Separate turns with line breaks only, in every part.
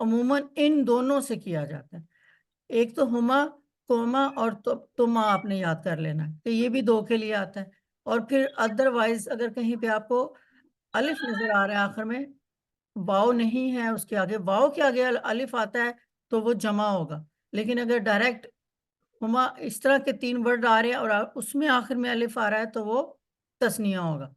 عموماً ان دونوں سے کیا جاتا ہے. ایک تو ہما کوما اور تما آپ نے یاد کر لینا کہ یہ بھی 2 کے لیے آتا ہے. اور پھر ادروائز اگر کہیں پہ آپ کو الف نظر آ رہا ہے آخر میں, واو نہیں ہے اس کے آگے, واو کے آگے الف آتا ہے تو وہ جمع ہوگا. لیکن اگر ڈائریکٹ ہما اس طرح کے 3 ورڈ آ رہے ہیں اور اس میں آخر میں الف آ رہا ہے تو وہ تسنیہ ہوگا.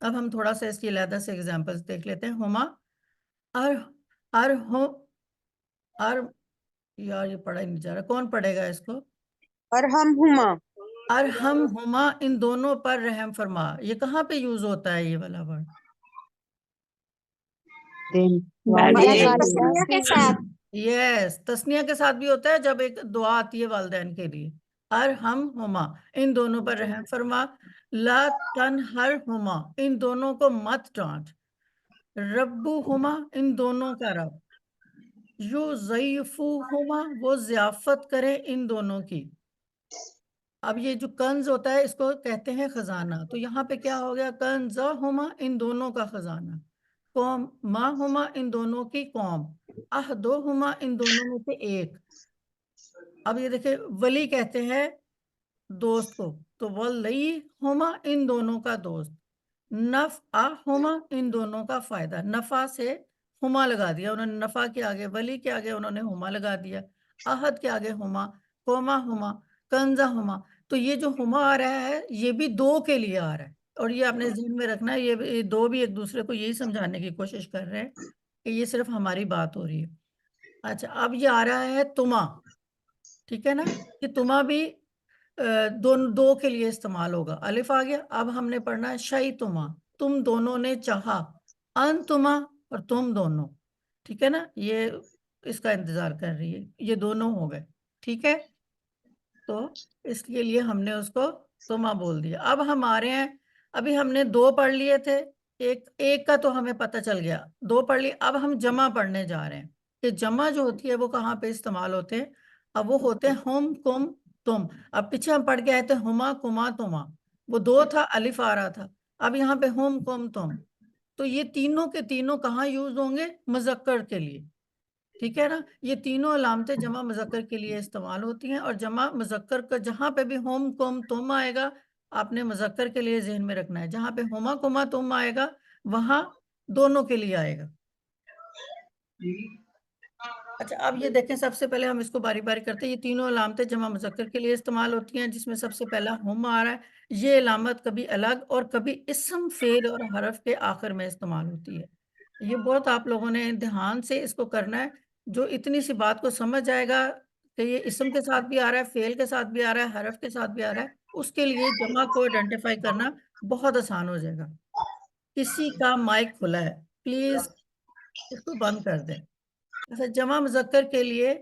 اب ہم تھوڑا سا اس کی علیحدہ سے ایگزامپلس دیکھ لیتے ہیں. ہما یار یہ پڑھا ہی نہیں جا رہا, کون پڑھے گا اس کو؟
ارحمہما.
ارحمہما ان دونوں پر رحم فرما. یہ کہاں پہ یوز ہوتا ہے یہ والا ورڈ؟
تسنیہ کے ساتھ.
یس, تسنیہ کے ساتھ بھی ہوتا ہے جب ایک دعا آتی ہے والدین کے لیے. ارحمہما ان دونوں پر رحم فرما. لا تنہرہما ان دونوں کو مت ڈانٹ. ربہما ان دونوں کا رب. یضیفوہما وہ ضیافت کرے ان دونوں کی. اب یہ جو کنز ہوتا ہے اس کو کہتے ہیں خزانہ. تو یہاں پہ کیا ہو گیا؟ کنزہما ان دونوں کا خزانہ. قوم ماہما ان دونوں کی قوم. احدہما ان دونوں میں سے ایک. اب یہ دیکھیں ولی کہتے ہیں دوست کو, تو ولیہما ان دونوں کا دوست. نفعہما ان دونوں کا فائدہ. نفع سے ہما لگا دیا انہوں نے, نفع کے آگے ولی کے آگے انہوں نے ہما لگا دیا. احد کے آگے ہما, قوما ہما, کنزا ہما. تو یہ جو ہما آ رہا ہے یہ بھی 2 کے لیے آ رہا ہے. اور یہ آپ نے ذہن میں رکھنا ہے, یہ 2 بھی ایک دوسرے کو یہی سمجھانے کی کوشش کر رہے ہیں کہ یہ صرف ہماری بات ہو رہی ہے. اچھا, اب یہ آ رہا ہے تما. ٹھیک ہے نا, کہ تما بھی 2 کے لیے استعمال ہوگا. الف آ گیا. اب ہم نے پڑھنا ہے شئی تما, تم دونوں نے چاہا. انتما اور تم دونوں. ٹھیک ہے نا, یہ اس کا انتظار کر رہی ہے, یہ دونوں ہو گئے. ٹھیک ہے, تو اس کے لیے ہم نے اس کو تما بول دیا. اب ہم آ رہے ہیں, ابھی ہم نے 2 پڑھ لیے تھے, ایک کا تو ہمیں پتہ چل گیا, 2 پڑھ لیے. اب ہم جمع پڑھنے جا رہے ہیں کہ جمع جو ہوتی ہے وہ کہاں پہ استعمال ہوتے ہیں. اب وہ ہوتے ہیں ہم کم تم. اب پیچھے ہم پڑھ کے آئے تھے ہما کما تما, وہ 2 تھا, الف آ رہا تھا. اب یہاں پہ ہم کم تم. تو یہ تینوں کے تینوں کہاں یوز ہوں گے؟ مذکر کے لیے. ٹھیک ہے نا, یہ تینوں علامتیں جمع مذکر کے لیے استعمال ہوتی ہیں. اور جمع مذکر کا جہاں پہ بھی ہم کم تم آئے گا آپ نے مذکر کے لیے ذہن میں رکھنا ہے. جہاں پہ ہما کما تم آئے گا وہاں دونوں کے لیے آئے گا. اچھا, اب یہ دیکھیں سب سے پہلے ہم اس کو باری باری کرتے ہیں. یہ تینوں علامتیں جمع مذکر کے لیے استعمال ہوتی ہیں, جس میں سب سے پہلا ہم آ رہا ہے. یہ علامت کبھی الگ اور کبھی اسم فعل اور حرف کے آخر میں استعمال ہوتی ہے. یہ بہت آپ لوگوں نے دھیان سے اس کو کرنا ہے. جو اتنی سی بات کو سمجھ جائے گا کہ یہ اسم کے ساتھ بھی آ رہا ہے, فعل کے ساتھ بھی آ رہا ہے, حرف کے ساتھ بھی آ رہا ہے, اس کے لیے جمع کو آئیڈینٹیفائی کرنا بہت آسان ہو جائے گا. کسی کا مائک کھلا ہے, پلیز اس کو بند کر دیں. ایسا جمع مذکر کے لیے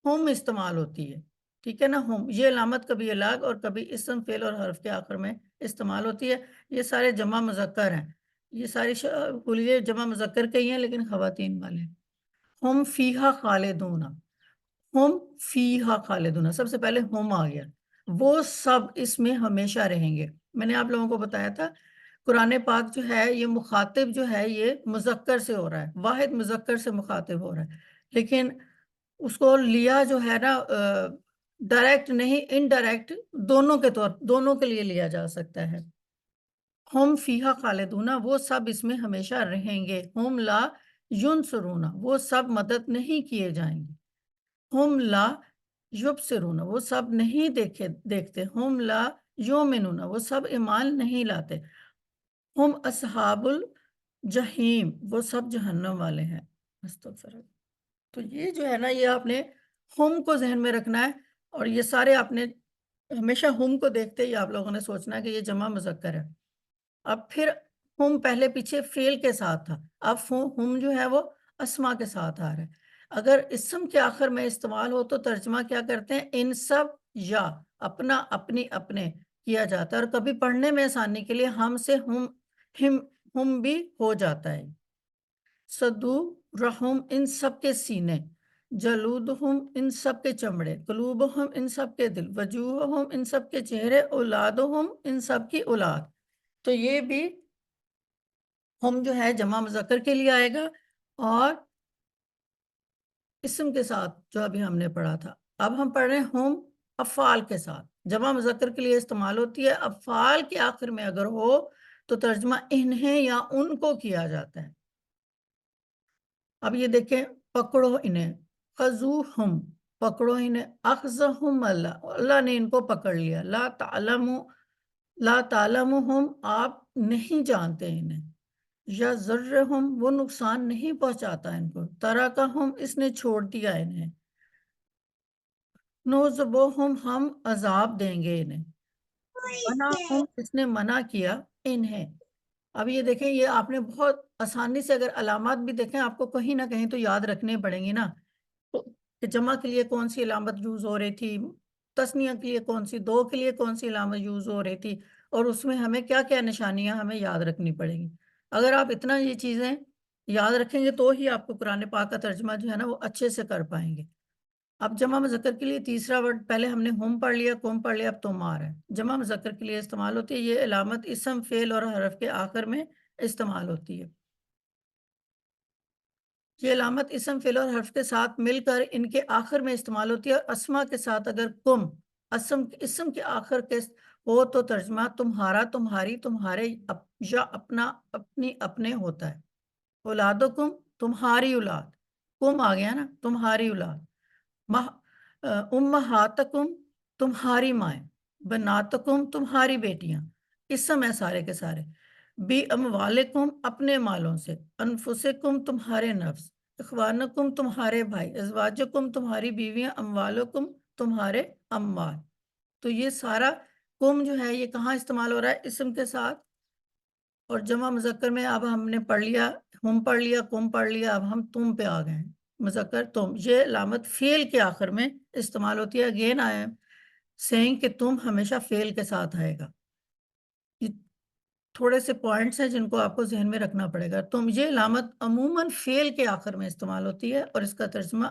ہم استعمال ہوتی ہے. ٹھیک ہے نا, ہم یہ علامت کبھی الگ اور کبھی اسم فعل اور حرف کے آخر میں استعمال ہوتی ہے. یہ سارے جمع مذکر ہیں, یہ ساری کلیے جمع مذکر کے ہی ہیں لیکن خواتین والے ہیں. ہم فیہا خالدون, ہم فیہا خالدون, سب سے پہلے ہم آ گیا. وہ سب اس میں ہمیشہ رہیں گے. میں نے آپ لوگوں کو بتایا تھا قرآن پاک جو ہے یہ مخاطب جو ہے یہ مذکر سے ہو رہا ہے, واحد مذکر سے مخاطب ہو رہا ہے. لیکن اس کو لیا جو ہے نا ڈائریکٹ نہیں, انڈائریکٹ دونوں کے طور, دونوں کے لیے لیا جا سکتا ہے. ہم فیہا خالدون, وہ سب اس میں ہمیشہ رہیں گے. ہم لا ینصرون, وہ سب مدد نہیں کیے جائیں گے. ہم لا یبصرون, وہ سب نہیں دیکھتے. ہم لا یؤمنون, وہ سب ایمان نہیں لاتے. ہم اصحاب الجحیم, وہ سب جہنم والے ہیں. استغفر. تو یہ جو ہے نا یہ آپ نے ہم کو ذہن میں رکھنا ہے. اور یہ سارے آپ نے ہمیشہ ہم کو دیکھتے ہی آپ لوگوں نے سوچنا ہے کہ یہ جمع مذکر ہے. اب پھر ہم پہلے پیچھے فعل کے ساتھ تھا, اب ہم جو ہے وہ اسما کے ساتھ آ رہا ہے. اگر اسم کے آخر میں استعمال ہو تو ترجمہ کیا کرتے ہیں؟ ان سب یا اپنا اپنی اپنے کیا جاتا ہے. اور کبھی پڑھنے میں آسانی کے لیے ہم سے ہم بھی ہو جاتا ہے. صدو رحم ان سب کے سینے, جلودہم ان سب کے چمڑے, قلوبہم ان سب کے دل, وجوہہم ان سب کے چہرے, اولادہم ان سب کی اولاد. تو یہ بھی ہم جو ہے جمع مذکر کے لیے آئے گا اور اسم کے ساتھ جو ابھی ہم نے پڑھا تھا. اب ہم پڑھ رہے ہیں ہم افعال کے ساتھ. جمع مذکر کے لیے استعمال ہوتی ہے. افعال کے آخر میں اگر ہو تو ترجمہ انہیں یا ان کو کیا جاتا ہے. اب یہ دیکھیں، پکڑو انہیں، خذوہم، پکڑو انہیں، اخذہم اللہ، اللہ نے ان کو پکڑ لیا. لا تعلمہم، آپ نہیں جانتے انہیں. یا ضرہم، وہ نقصان نہیں پہنچاتا ان کو. ترکہم، اس نے چھوڑ دیا انہیں. نعذبہم، ہم عذاب دیں گے انہیں. منعہم، اس نے منع کیا انہیں. اب یہ دیکھیں، یہ آپ نے بہت آسانی سے اگر علامات بھی دیکھیں آپ کو کہیں نہ کہیں تو یاد رکھنے پڑیں گی نا. تو کہ جمع کے لیے کون سی علامت یوز ہو رہی تھی، تثنیہ کے لیے کون سی، دو کے لیے کون سی علامت یوز ہو رہی تھی، اور اس میں ہمیں کیا کیا نشانیاں ہمیں یاد رکھنی پڑیں گی. اگر آپ اتنا یہ چیزیں یاد رکھیں گے تو ہی آپ کو قرآن پاک کا ترجمہ جو ہے نا وہ اچھے سے کر پائیں گے. اب جمع مذکر کے لیے تیسرا ورڈ، پہلے ہم نے ہم پڑھ لیا، کم پڑھ لیا، اب تم آ رہا ہے. جمع مذکر کے لیے استعمال ہوتی ہے. یہ علامت اسم، فعل اور حرف کے آخر میں استعمال ہوتی ہے. یہ علامت اسم، فعل اور حرف کے ساتھ مل کر ان کے آخر میں استعمال ہوتی ہے. اور اسما کے ساتھ اگر کم اسم کے آخر کے ہو تو ترجمہ تمہارا، تمہاری، تمہارے، یا اپنا، اپنی، اپنے ہوتا ہے. اولادکم، تمہاری اولاد. کم آ گیا نا، تمہاری اولاد. امہاتکم، تمہاری مائیں. بناتکم، تمہاری بیٹیاں. اسم ہے سارے کے سارے. بی اموالکم، اپنے مالوں سے. انفسکم، تمہارے نفس. اخوانکم، تمہارے بھائی. ازواجکم، تمہاری بیویاں. اموالکم، تمہارے اموال. تو یہ سارا کم جو ہے یہ کہاں استعمال ہو رہا ہے؟ اسم کے ساتھ. اور جمع مذکر میں اب ہم نے پڑھ لیا، ہم پڑھ لیا، کم پڑھ لیا، اب ہم تم پہ آ گئے ہیں. مذکر تم، یہ علامت فعل کے آخر میں استعمال ہوتی ہے. اگین آئی ایم سیئنگ کہ تم ہمیشہ فعل کے ساتھ آئے گا. یہ تھوڑے سے پوائنٹس ہیں جن کو آپ کو ذہن میں رکھنا پڑے گا. تم، یہ علامت عموماً فعل کے آخر میں استعمال ہوتی ہے اور اس کا ترجمہ